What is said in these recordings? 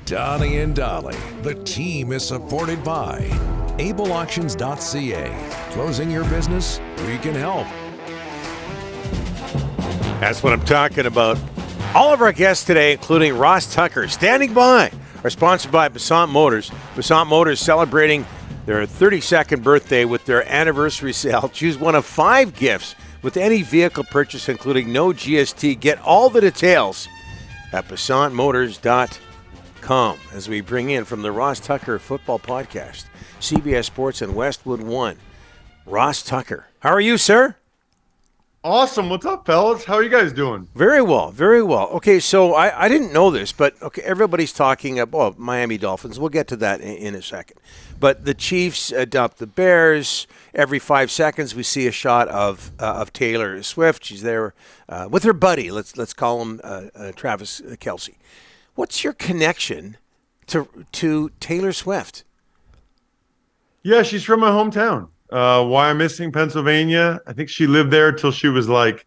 Donnie and Dolly. The team is supported by ableauctions.ca. Closing your business? We can help. That's what I'm talking about. All of our guests today, including Ross Tucker, standing by, are sponsored by Basant Motors. Basant Motors celebrating their 32nd birthday with their anniversary sale. Choose one of 5 gifts with any vehicle purchase, including no GST. Get all the details at BasantMotors.com. As we bring in from the Ross Tucker Football Podcast, CBS Sports and Westwood One, Ross Tucker. How are you, sir? Awesome. What's up, fellas? How are you guys doing? Very well, very well. Okay, so I didn't know this, but okay, everybody's talking about Miami Dolphins. We'll get to that in a second. But the Chiefs adopt the Bears. Every 5 seconds, we see a shot of Taylor Swift. She's there with her buddy. Let's call him Travis Kelce. What's your connection to Taylor Swift? Yeah, she's from my hometown, Wyomissing, Pennsylvania. I think she lived there till she was like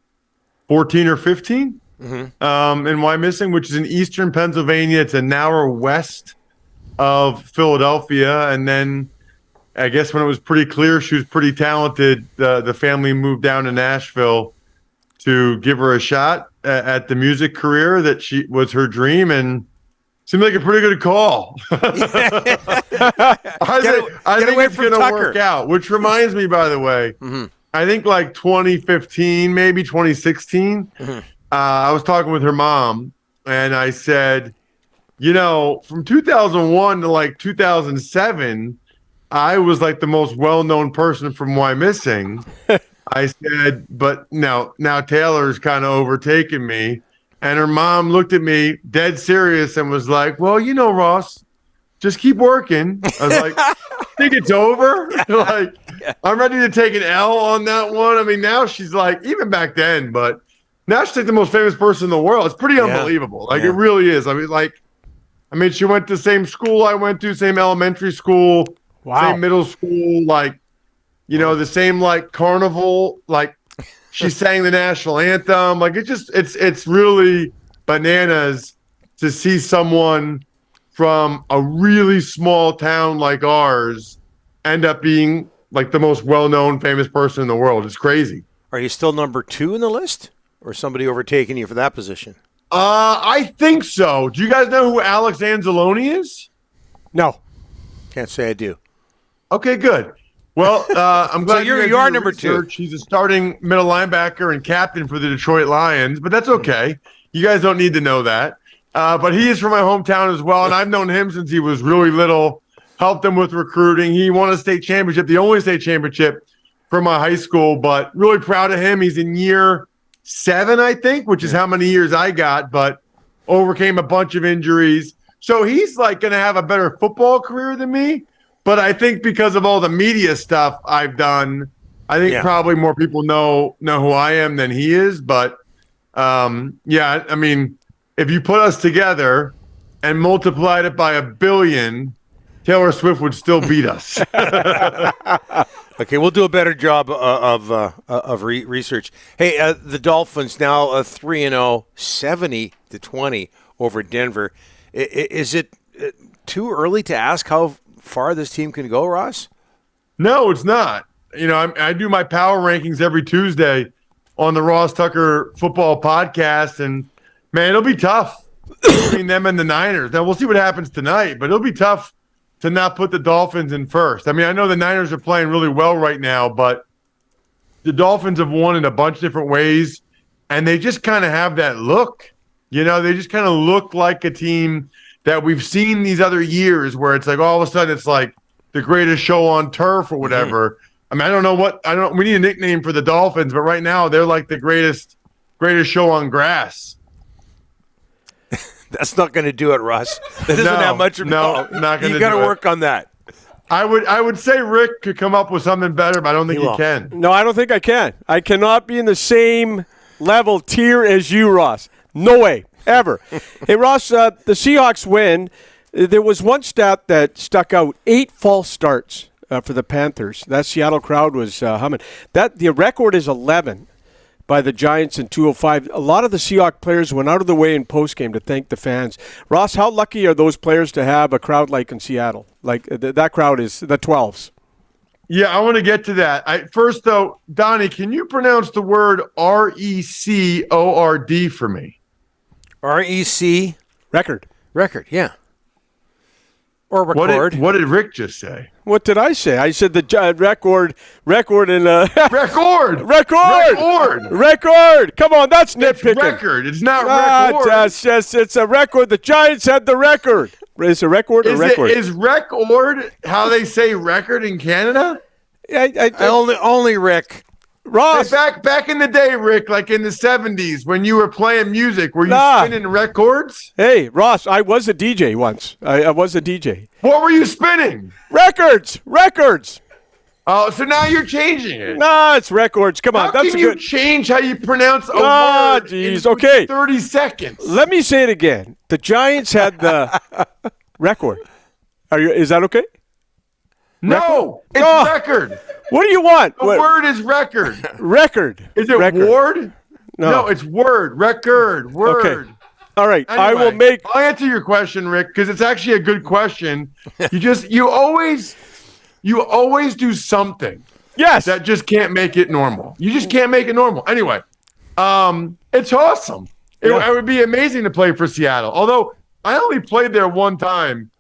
14 or 15 in Wyomissing, which is in eastern Pennsylvania. It's an hour west of Philadelphia. And then I guess when it was pretty clear she was pretty talented, the family moved down to Nashville to give her a shot at the music career that she was her dream, and seemed like a pretty good call. I think it's going to work out, which reminds me, by the way, I think like 2015, maybe 2016, I was talking with her mom, and I said, you know, from 2001 to like 2007, I was like the most well-known person from Wyomissing. I said, but now Taylor's kind of overtaken me. And her mom looked at me dead serious and was like, well, you know, Ross, just keep working. I was like, think it's over? Like, I'm ready to take an L on that one. I mean, now she's like, even back then, but now she's like the most famous person in the world. It's pretty unbelievable. Like, it really is. I mean, she went to the same school I went to, same elementary school, same middle school, like, you know, the same like carnival, like she sang the national anthem. Like it's really bananas to see someone from a really small town like ours end up being like the most well-known famous person in the world. It's crazy. Are you still number 2 in the list, or somebody overtaking you for that position? I think so. Do you guys know who Alex Anzalone is? No. Can't say I do. Okay, good. Well, I'm glad so you are number research. 2. He's a starting middle linebacker and captain for the Detroit Lions, but that's okay. You guys don't need to know that. But he is from my hometown as well, and I've known him since he was really little, helped him with recruiting. He won a state championship, the only state championship for my high school, but really proud of him. He's in year 7, I think, which is how many years I got, but overcame a bunch of injuries. So he's like going to have a better football career than me. But I think because of all the media stuff I've done, I think probably more people know who I am than he is. But, I mean, if you put us together and multiplied it by 1 billion, Taylor Swift would still beat us. Okay, we'll do a better job of research. Hey, the Dolphins now 3-0, 70-20 over Denver. Is it too early to ask how far this team can go, Ross? No, it's not. You know, I do my power rankings every Tuesday on the Ross Tucker Football Podcast, and man, it'll be tough between them and the Niners. Now we'll see what happens tonight, but it'll be tough to not put the Dolphins in first. I mean, I know the Niners are playing really well right now, but the Dolphins have won in a bunch of different ways, and they just kind of have that look. You know, they just kind of look like a team that we've seen these other years where it's like all of a sudden it's like the greatest show on turf or whatever. I mean, we need a nickname for the Dolphins, but right now they're like the greatest show on grass. That's not going to do it, Russ. That doesn't have much of not going to. You got to work on that. I would say Rick could come up with something better, but I don't think he can. No, I don't think I can. I cannot be in the same level tier as you, Ross. No way. Ever. Hey, Ross, the Seahawks win. There was one stat that stuck out, 8 false starts for the Panthers. That Seattle crowd was humming. The record is 11. by the Giants in 2:05. A lot of the Seahawks players went out of the way in postgame to thank the fans. Ross, how lucky are those players to have a crowd like in Seattle? Like that crowd is the 12s. Yeah, I want to get to that. First, though, Donnie, can you pronounce the word RECORD for me? REC? Record. Record, yeah. Or record. What did Rick just say? What did I say? I said the record and Record. Record. Come on, that's nitpicking. It's record. It's not record. It's a record. The Giants had the record. Is it a record or record? Is record how they say record in Canada? Only Rick. Ross. Hey, back in the day, Rick, like in the 70s when you were playing music, were you spinning records? Hey, Ross, I was a DJ once. I was a DJ. What were you spinning? Records. Oh, so now you're changing it. No, it's records. Come on. How can you change how you pronounce a word in 30 seconds? Let me say it again. The Giants had the record. Is that okay? No, it's record. What do you want? The word is record. Record. Is it record. ward? No, it's word. Record. Word. Okay. All right. Anyway, I'll answer your question, Rick, because it's actually a good question. You always do something. Yes. That just can't make it normal. You just can't make it normal. Anyway, it's awesome. It would be amazing to play for Seattle. Although I only played there one time.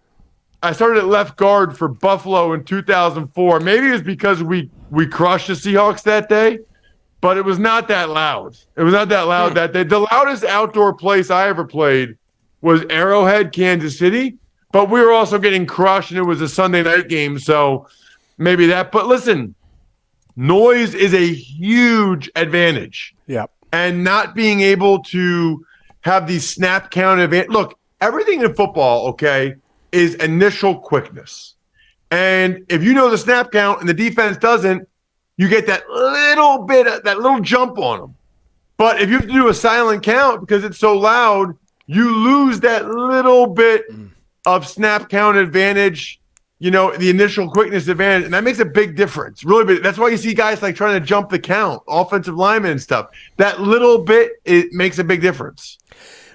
I started at left guard for Buffalo in 2004. Maybe it was because we crushed the Seahawks that day, but it was not that loud. It was not that loud that day. The loudest outdoor place I ever played was Arrowhead, Kansas City, but we were also getting crushed, and it was a Sunday night game, so maybe that. But listen, noise is a huge advantage. Yeah. And not being able to have these snap count advantage. Look, everything in football, okay, is initial quickness. And if you know the snap count and the defense doesn't, you get that little jump on them. But if you have to do a silent count because it's so loud, you lose that little bit of snap count advantage, the initial quickness advantage. And that makes a big difference. Really big. That's why you see guys like trying to jump the count, offensive linemen and stuff. That little bit, it makes a big difference.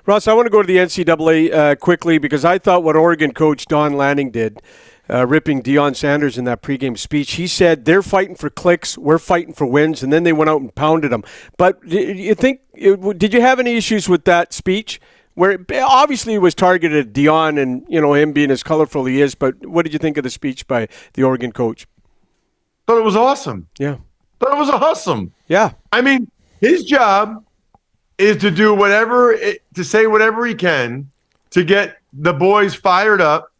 Ross, I want to go to the NCAA quickly because I thought what Oregon coach Don Lanning did, ripping Deion Sanders in that pregame speech, he said they're fighting for clicks, we're fighting for wins, and then they went out and pounded them. But did you have any issues with that speech? Where obviously it was targeted at Deion and him being as colorful he is, but what did you think of the speech by the Oregon coach? Thought it was awesome. Yeah. Thought it was awesome. Yeah. I mean, his job is to do to say whatever he can to get the boys fired up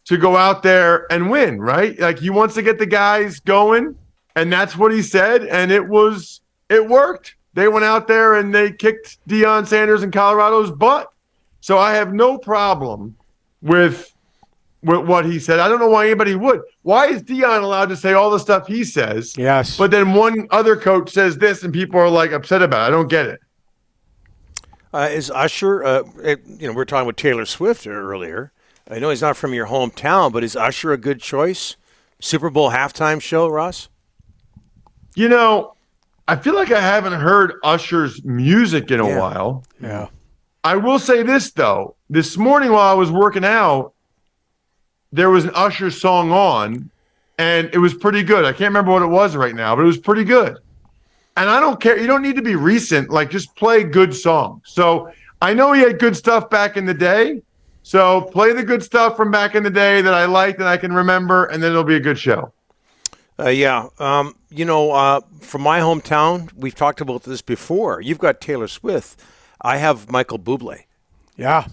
to go out there and win, right? Like he wants to get the guys going, and that's what he said, and it worked. They went out there and they kicked Deion Sanders and Colorado's butt. So I have no problem with what he said. I don't know why anybody would. Why is Deion allowed to say all the stuff he says? Yes. But then one other coach says this and people are like upset about it. I don't get it. Is Usher, we were talking with Taylor Swift earlier. I know he's not from your hometown, but is Usher a good choice? Super Bowl halftime show, Ross? I feel like I haven't heard Usher's music in a while. Yeah. I will say this, though. This morning while I was working out, there was an Usher song on, and it was pretty good. I can't remember what it was right now, but it was pretty good. And I don't care. You don't need to be recent. Like, just play good songs. So I know he had good stuff back in the day. So play the good stuff from back in the day that I liked and I can remember, and then it'll be a good show. From my hometown, we've talked about this before. You've got Taylor Swift. I have Michael Bublé. Yeah.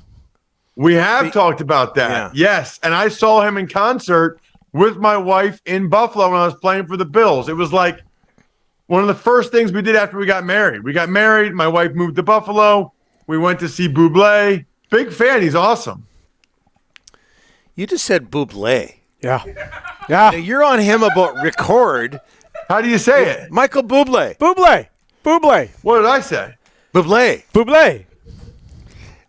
We have talked about that. Yeah. Yes. And I saw him in concert with my wife in Buffalo when I was playing for the Bills. It was like one of the first things we did after we got married. We got married. My wife moved to Buffalo. We went to see Bublé. Big fan. He's awesome. You just said Bublé. Yeah. Now, you're on him about record. How do you say it? Michael Bublé. Bublé. What did I say? Bublé.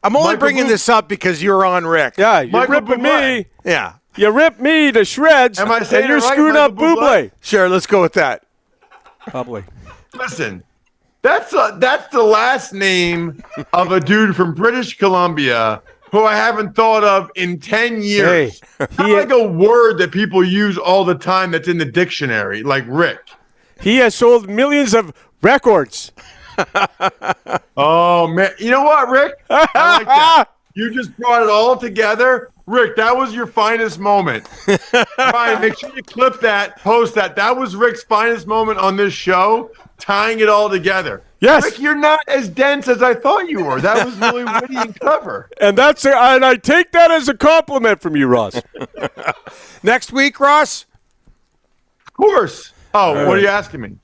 I'm only Michael bringing this up because you're on Rick. Yeah, you're Michael ripping Bublé. me. Yeah. You ripped me to shreds, Am I saying and you're it right, screwing up Michael Bublé. Sure, let's go with that. Probably. Listen, That's the last name of a dude from British Columbia who I haven't thought of in 10 years. Hey, Not like a word that people use all the time that's in the dictionary, like Rick. He has sold millions of records. Oh, man. You know what, Rick? I like that. You just brought it all together. Rick, that was your finest moment. Ryan, make sure you clip that, post that. That was Rick's finest moment on this show, tying it all together. Yes. Rick, you're not as dense as I thought you were. That was really witty and clever. And I take that as a compliment from you, Ross. Next week, Ross? Of course. Oh, what are you asking me?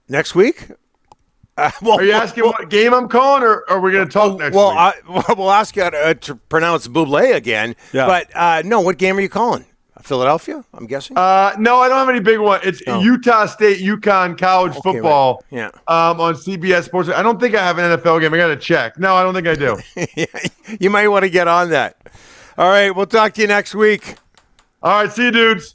Next week? Are you asking what game I'm calling, or are we going to talk next week? We'll ask you to pronounce Buble again. Yeah. But, no, what game are you calling? Philadelphia, I'm guessing? No, I don't have any big one. It's Utah State, UConn college football on CBS Sports. I don't think I have an NFL game. I got to check. No, I don't think I do. You might want to get on that. All right, we'll talk to you next week. All right, see you, dudes.